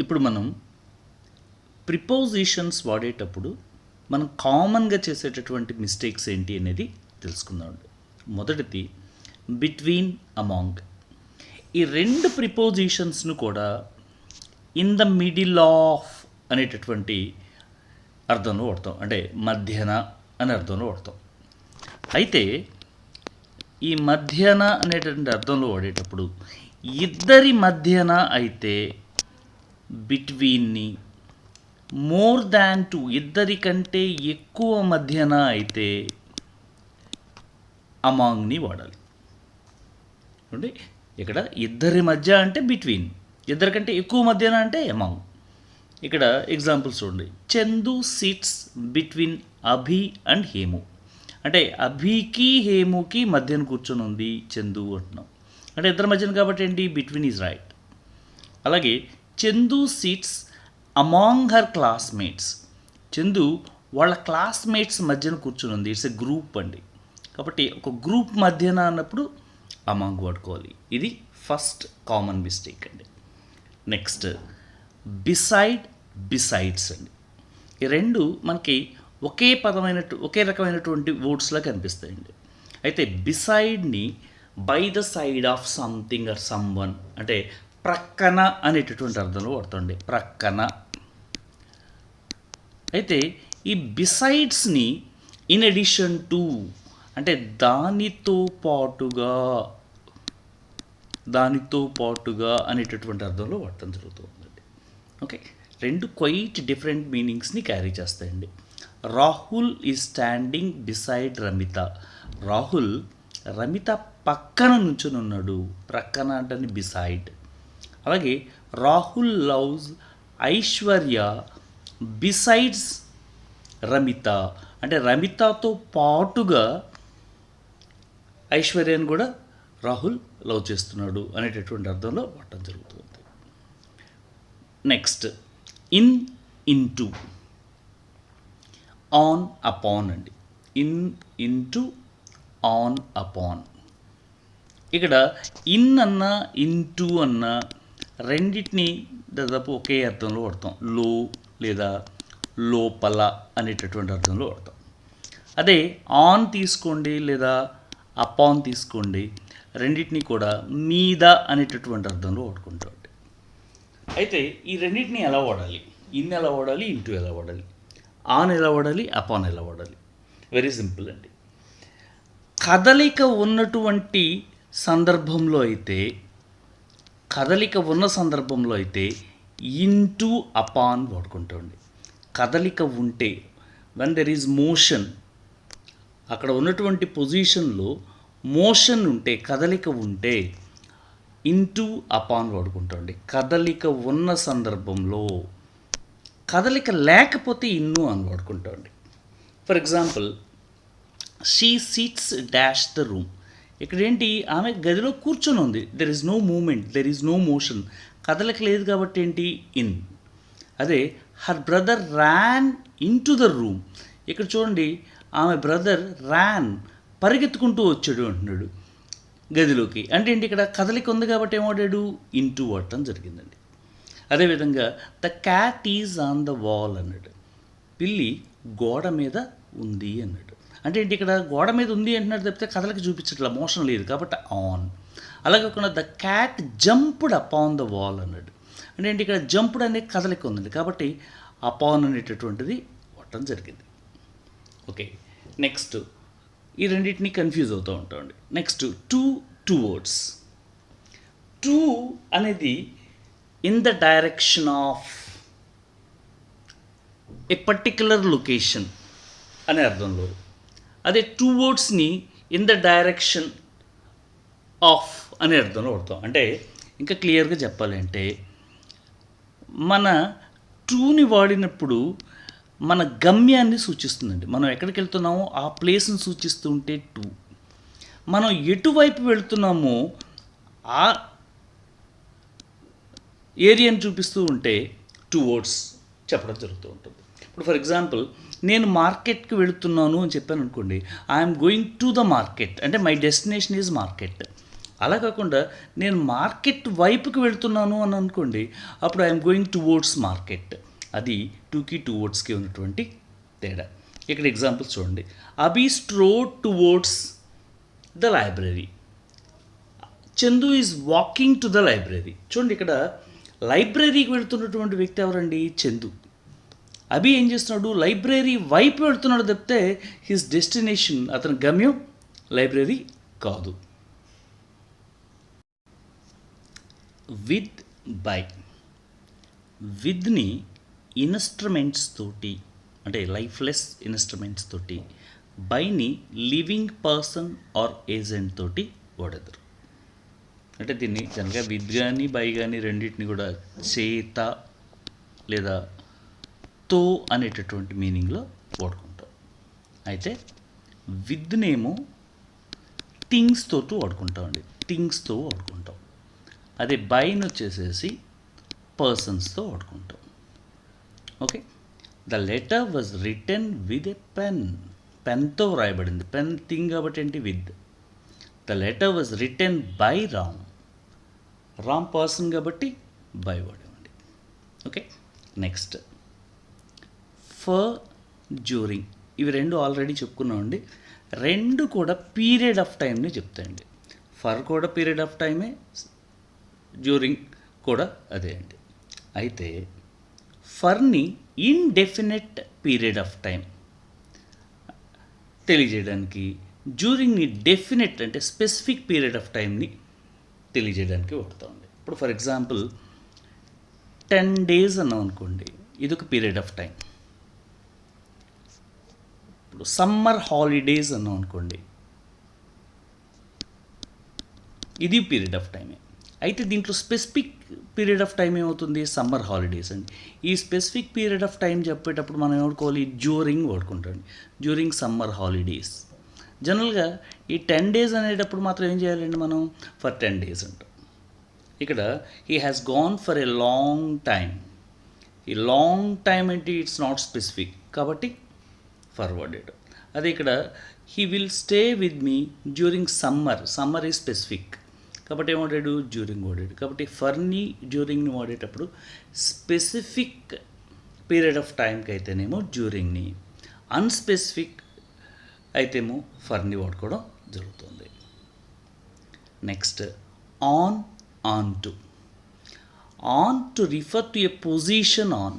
ఇప్పుడు మనం ప్రిపోజిషన్స్ వాడేటప్పుడు మనం కామన్గా చేసేటటువంటి మిస్టేక్స్ ఏంటి అనేది తెలుసుకుందాం. మొదటిది బిట్వీన్, అమాంగ్. ఈ రెండు ప్రిపోజిషన్స్ను కూడా ఇన్ ద మిడిల్ ఆఫ్ అనేటటువంటి అర్థంలో వాడతాం, అంటే మధ్యన అనే అర్థంలో వాడతాం. అయితే ఈ మధ్యన అనేటటువంటి అర్థంలో వాడేటప్పుడు ఇద్దరి మధ్యన అయితే బిట్వీన్ని, మోర్ దాన్ టు ఇద్దరి కంటే ఎక్కువ మధ్యన అయితే అమాంగ్ని వాడాలి. అంటే ఇక్కడ ఇద్దరి మధ్య అంటే బిట్వీన్, ఇద్దరికంటే ఎక్కువ మధ్యన అంటే అమాంగ్. ఇక్కడ ఎగ్జాంపుల్స్ చూడండి. Chandu sits between Abhi and Hemu. అంటే అభికి హేముకి మధ్యన కూర్చొని ఉంది చందు అంటున్నాం. అంటే ఇద్దరి మధ్యన కాబట్టి ఏంటి, బిట్వీన్ ఈజ్ రైట్. అలాగే Chandu sits among her classmates. Chandu వాళ్ళ క్లాస్మేట్స్ మధ్యన కూర్చొని ఉంది. ఇట్స్ ఎ గ్రూప్ అండి. కాబట్టి ఒక గ్రూప్ మధ్యన అన్నప్పుడు అమాంగ్ వాడుకోవాలి. ఇది ఫస్ట్ కామన్ మిస్టేక్ అండి. నెక్స్ట్ బిసైడ్, బిసైడ్స్ అండి. ఈ రెండు మనకి ఒకే రకమైనటువంటి వర్డ్స్లా కనిపిస్తాయండి. అయితే బిసైడ్ని by the side of something or someone, అంటే ప్రక్కన అనేటటువంటి అర్థంలో వాడుతుంది. ప్రక్కన. అయితే ఈ బిసైడ్స్ని ఇన్ అడిషన్ టు, అంటే దానితో పాటుగా అనేటటువంటి అర్థంలో వాడటం జరుగుతుందండి. ఓకే, రెండు క్వైట్ డిఫరెంట్ మీనింగ్స్ని క్యారీ చేస్తాయండి. Rahul is standing beside Ramitha. Rahul Ramitha పక్కన నుంచుని ఉన్నాడు. ప్రక్కన అంటే బిసైడ్. అలాగే రాహుల్ లవ్స్ ఐశ్వర్య బిసైడ్స్ రమిత, అంటే రమితతో పాటుగా ఐశ్వర్యను కూడా రాహుల్ లవ్ చేస్తున్నాడు అనేటటువంటి అర్థంలో వాడటం జరుగుతుంది. Next in, into, on, upon అండి. In, into, on, upon. ఇక్కడ ఇన్ అన్న ఇంటూ అన్న రెండింటిని దాదాపు ఒకే అర్థంలో వాడతాం. లో లేదా లోపల అనేటటువంటి అర్థంలో వాడతాం. అదే ఆన్ తీసుకోండి లేదా అపాన్ తీసుకోండి, రెండింటినీ కూడా మీద అనేటటువంటి అర్థంలో వాడుకుంటాం. అయితే ఈ రెండింటిని ఎలా వాడాలి? ఇన్ ఎలా వాడాలి, ఇంటూ ఎలా వాడాలి, ఆన్ ఎలా వాడాలి, అపాన్ ఎలా వాడాలి? వెరీ సింపుల్ అండి. కదలిక ఉన్నటువంటి సందర్భంలో అయితే ఇంటూ అపాన్ వాడుకుంటామండి. కదలిక ఉంటే, వెన్ దెర్ ఈజ్ మోషన్, అక్కడ ఉన్నటువంటి పొజిషన్లో మోషన్ ఉంటే, కదలిక ఉంటే ఇంటూ అపాన్ వాడుకుంటామండి. కదలిక ఉన్న సందర్భంలో. కదలిక లేకపోతే ఇన్ను అని వాడుకుంటామండి. For example, she sits dash the room. ఇక్కడ ఏంటి, ఆమె గదిలో కూర్చొని ఉంది. There is no movement, there is no motion. కదలిక లేదు కాబట్టి ఏంటి, ఇన్. అదే her brother ran into the room. ఇక్కడ చూడండి, ఆమె బ్రదర్ ర్యాన్ పరిగెత్తుకుంటూ వచ్చాడు అంటున్నాడు గదిలోకి. అంటే ఏంటి, ఇక్కడ కదలిక ఉంది కాబట్టి ఏమవాడాడు, ఇంటూ వాడటం జరిగిందండి. అదేవిధంగా the cat is on the wall అన్నాడు. పిల్లి గోడ మీద ఉంది అన్నాడు. అంటే ఏంటి, ఇక్కడ గోడ మీద ఉంది అంటున్నాడు తప్పితే కదలిక చూపించట్లా, మోషన్ లేదు కాబట్టి ఆన్. అలాగే కాకుండా the cat jumped upon the wall అన్నాడు. అంటే ఏంటి, ఇక్కడ జంప్డ్ అనే కదలిక ఉందండి కాబట్టి అపాన్ అనేటటువంటిది వాడటం జరిగింది. ఓకే, నెక్స్ట్ ఈ రెండింటిని కన్ఫ్యూజ్ అవుతూ ఉంటామండి. Next two words. టూ అనేది in the direction of a particular location అనే అర్థంలో. అదే టూ వర్డ్స్ని ఇన్ ద డైరెక్షన్ ఆఫ్ అనే అర్థంలో వాడతాం. అంటే ఇంకా క్లియర్గా చెప్పాలంటే, మన టూని వాడినప్పుడు మన గమ్యాన్ని సూచిస్తుందండి. మనం ఎక్కడికి వెళ్తున్నామో ఆ ప్లేస్ని సూచిస్తూ ఉంటే టూ. మనం ఎటువైపు వెళ్తున్నామో ఆ ఏరియాని చూపిస్తూ ఉంటే టూ వర్డ్స్ చెప్పడం జరుగుతూ ఉంటుంది. ఇప్పుడు ఫర్ ఎగ్జాంపుల్, నేను మార్కెట్కి వెళుతున్నాను అని చెప్పాను అనుకోండి, I'm going to the market, అంటే మై డెస్టినేషన్ ఈజ్ మార్కెట్. అలా కాకుండా నేను మార్కెట్ వైపుకి వెళ్తున్నాను అని అనుకోండి, అప్పుడు ఐఎమ్ గోయింగ్ టువర్డ్స్ మార్కెట్. అది టూకి టువర్డ్స్కి ఉన్నటువంటి తేడా. ఇక్కడ ఎగ్జాంపుల్స్ చూడండి. Abby strode towards the library, Chandu is walking to the library. చూడండి, ఇక్కడ లైబ్రరీకి వెళ్తున్నటువంటి వ్యక్తి ఎవరండి? చందు. అభి ఏం చేస్తున్నాడు? లైబ్రరీ వైపు వెళ్తున్నాడు తప్పితే హిస్ డెస్టినేషన్, అతని గమ్యం లైబ్రరీ కాదు. With, by. విత్ని ఇన్స్ట్రుమెంట్స్ తోటి, అంటే లైఫ్లెస్ ఇన్స్ట్రుమెంట్స్ తోటి, బైని లివింగ్ పర్సన్ ఆర్ ఏజెంట్ తోటి వాడతారు. అంటే దీన్ని కనుక విత్ కానీ బై కానీ రెండింటిని కూడా చేత లేదా తో అనేటటువంటి మీనింగ్లో వాడుకుంటాం. అయితే విత్నేమో థింగ్స్ తోటి వాడుకుంటామండి, థింగ్స్తో వాడుకుంటాం. అదే బైని వచ్చేసేసి పర్సన్స్తో వాడుకుంటాం. Okay. The letter was written with a pen. పెన్తో వ్రాయబడింది. పెన్ థింగ్ కాబట్టి ఏంటి? With. The letter was written by Ram. Ram person కాబట్టి బై వాడేవండి. ఓకే. Next for, during. ఇవి రెండు ఆల్రెడీ చెప్పుకున్నామండి. రెండు కూడా పీరియడ్ ఆఫ్ టైంని చెప్తాయండి. ఫర్ కూడా పీరియడ్ ఆఫ్ టైమే, డ్యూరింగ్ కూడా అదే అండి. అయితే ఫర్ని ఇండెఫినెట్ పీరియడ్ ఆఫ్ టైం తెలియజేయడానికి, డ్యూరింగ్ని డెఫినెట్ అంటే స్పెసిఫిక్ పీరియడ్ ఆఫ్ టైంని తెలియజేయడానికి వాడుతామండి. ఇప్పుడు ఫర్ ఎగ్జాంపుల్ 10 days అన్నాం అనుకోండి, ఇది ఒక పీరియడ్ ఆఫ్ టైం. ఇప్పుడు సమ్మర్ హాలిడేస్ అన్నాం అనుకోండి, ఇది పీరియడ్ ఆఫ్ టైమే. అయితే దీంట్లో స్పెసిఫిక్ పీరియడ్ ఆఫ్ టైం ఏమవుతుంది? సమ్మర్ హాలిడేస్ అండి. ఈ స్పెసిఫిక్ పీరియడ్ ఆఫ్ టైం చెప్పేటప్పుడు మనం ఏమనుకోవాలి? డ్యూరింగ్ వాడుకుంటాం. During summer holidays. జనరల్గా ఈ 10 days అనేటప్పుడు మాత్రం ఏం చేయాలండి మనం? ఫర్ 10 days అంటాం. ఇక్కడ he has gone for a long time. ఈ లాంగ్ టైమ్ ఏంటి? ఇట్స్ నాట్ స్పెసిఫిక్ కాబట్టి ఫార్వర్డెడ్. అదే ఇక్కడ he will stay with me during summer. Summer is specific కాబట్టి ఏం వాడాడు? డ్యూరింగ్ వాడాడు. కాబట్టి ఫర్ని డ్యూరింగ్ని వాడేటప్పుడు స్పెసిఫిక్ పీరియడ్ ఆఫ్ టైంకి అయితేనేమో డ్యూరింగ్ని, అన్స్పెసిఫిక్ అయితేమో ఫర్ని వాడుకోవడం జరుగుతుంది. Next on, on to. On to refer to A position on.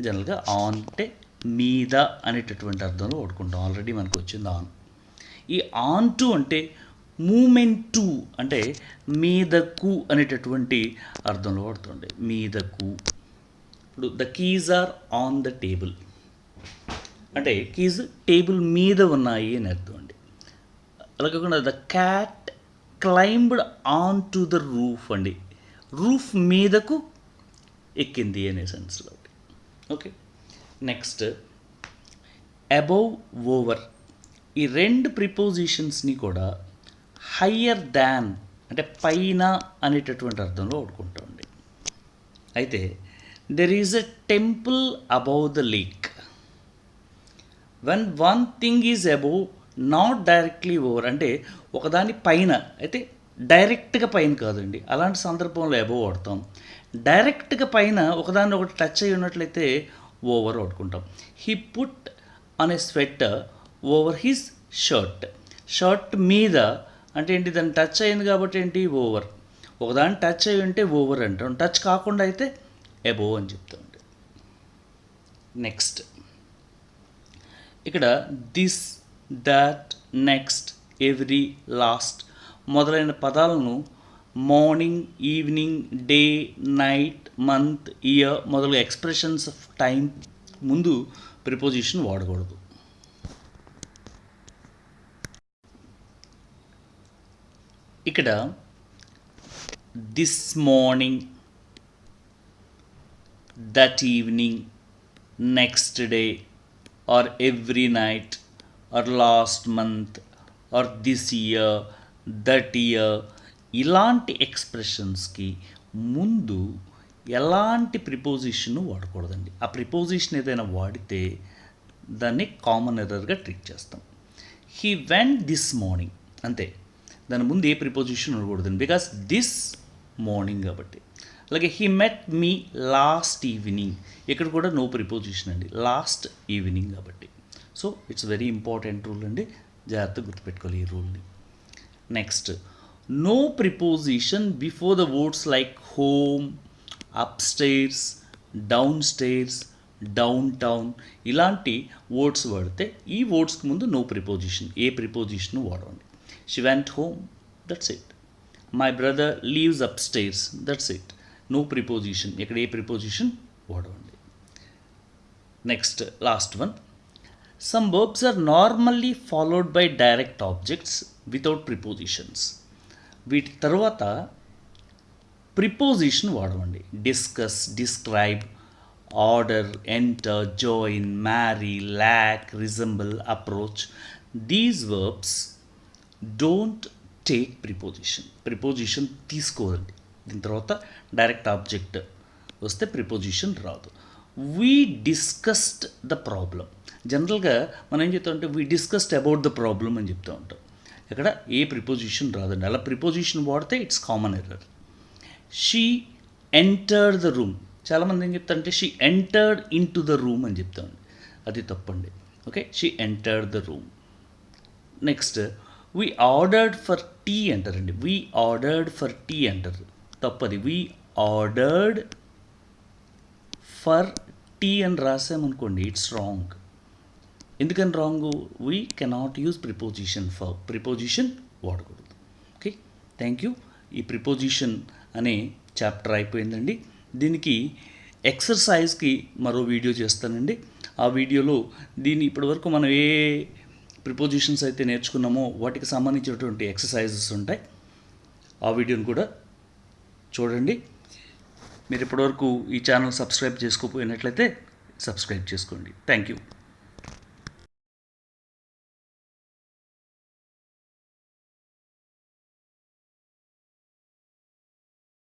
జనరల్గా ఆన్ అంటే మీద అనేటటువంటి అర్థంలో వాడుకుంటాం. ఆల్రెడీ మనకు వచ్చింది ఆన్. ఈ ఆన్ టు అంటే మూమెంట్ టు అంటే మీదకు అనేటటువంటి అర్థంలో వాడుతుండే. మీదకు. ఇప్పుడు the keys are on the table అంటే కీజ్ టేబుల్ మీద ఉన్నాయి అని అర్థం అండి. అలా కాకుండా the cat climbed on to the roof అండి. రూఫ్ మీదకు ఎక్కింది అనే సెన్స్లో. ఓకే. Next above, over. ఈ రెండు ప్రిపోజిషన్స్ని కూడా హయ్యర్ దాన్ అంటే పైన అనేటటువంటి అర్థంలో వాడుకుంటామండి. అయితే there is a temple above the lake. When one thing is above not directly over అంటే ఒకదాని పైన అయితే డైరెక్ట్గా పైన కాదండి. అలాంటి సందర్భంలో అబౌవ్ వాడతాం. డైరెక్ట్గా పైన ఒకదాన్ని ఒకటి టచ్ అయి ఉన్నట్లయితే ఓవర్ వాడుకుంటాం. He put on a sweater over his shirt. Shirt మీద అంటే ఏంటి? దాన్ని టచ్ అయింది కాబట్టి ఏంటి? ఓవర్. ఒకదాన్ని టచ్ అయి ఉంటే ఓవర్ అంటాం. టచ్ కాకుండా అయితే అబోవ్ అని చెప్తామండి. నెక్స్ట్ ఇక్కడ this, that, next, every, last మొదలైన పదాలను morning, evening, day, night, month, year మొదలగు ఎక్స్ప్రెషన్స్ ఆఫ్ టైం ముందు ప్రిపోజిషన్ వాడకూడదు. ఇక్కడ this morning, that evening, next day or every night are last month or this year, that year ఇలాంటి ఎక్స్ప్రెషన్స్కి ముందు ఎలాంటి preposition వాడకూడదండి. ఆ ప్రిపోజిషన్ ఏదైనా వాడితే దాన్ని కామన్ ఎర్రర్గా ట్రీట్ చేస్తాం. హీ వెంట్ దిస్ మార్నింగ్ అంతే. దాని ముందు ఏ ప్రిపోజిషన్ ఉండకూడదండి, బికాస్ దిస్ మార్నింగ్ కాబట్టి. అలాగే he met me last evening, ఇక్కడ కూడా నో ప్రిపోజిషన్ అండి, లాస్ట్ ఈవినింగ్ కాబట్టి. So it's very important rule అండి, జాగ్రత్తగా గుర్తుపెట్టుకోవాలి ఈ రూల్ని. Next, no preposition before the words like home, upstairs, downstairs, downtown ఇలాంటి వర్డ్స్ వాడితే ఈ వర్డ్స్కి ముందు నో ప్రిపోజిషన్, ఏ ప్రిపోజిషన్ వాడండి. She went home, that's it. My brother lives upstairs, that's it. No preposition, ఇక్కడ ఏ ప్రిపోజిషన్ వాడండి. Next last one, some verbs are normally followed by direct objects without prepositions. వీటి తర్వాత ప్రిపోజిషన్ వాడమండి. Discuss, describe, order, enter, join, marry, lack, resemble, approach. These verbs don't take preposition, preposition తీసుకోదండి. దీని తర్వాత direct object వస్తే preposition రాదు. We discussed the problem, జనరల్గా మనం ఏం చెప్తామంటే we discussed about the problem అని చెప్తూ ఉంటాం. ఇక్కడ ఏ ప్రిపోజిషన్ రాదండి, అలా ప్రిపోజిషన్ వాడితే it's common error. She entered the room, చాలామంది ఏం చెప్తారంటే she entered into the room అని చెప్తామండి, అది తప్పండి. Okay, she entered the room. Next, we ordered for tea అంటారండి, వీ ఆర్డర్డ్ ఫర్ టీ అంటారు, తప్పది. వీ ఆర్డర్డ్ ఫర్ టీ అని రాసామనుకోండి, ఇట్స్ రాంగ్. ఎందుకని wrong? We cannot use preposition, for preposition వాడకూడదు. Okay, thank you. ఈ ప్రిపోజిషన్ అనే chapter అయిపోయిందండి. దీనికి ఎక్సర్సైజ్కి మరో వీడియో చేస్తానండి. ఆ వీడియోలో దీన్ని ఇప్పటివరకు మనం ఏ ప్రిపోజిషన్స్ అయితే నేర్చుకున్నామో వాటికి సంబంధించినటువంటి ఎక్సర్సైజెస్ ఉంటాయి, ఆ వీడియోని కూడా చూడండి. మీరు ఇప్పటివరకు ఈ ఛానల్ సబ్స్క్రైబ్ చేసుకోకపోయినట్లయితే సబ్స్క్రైబ్ చేసుకోండి. Thank you.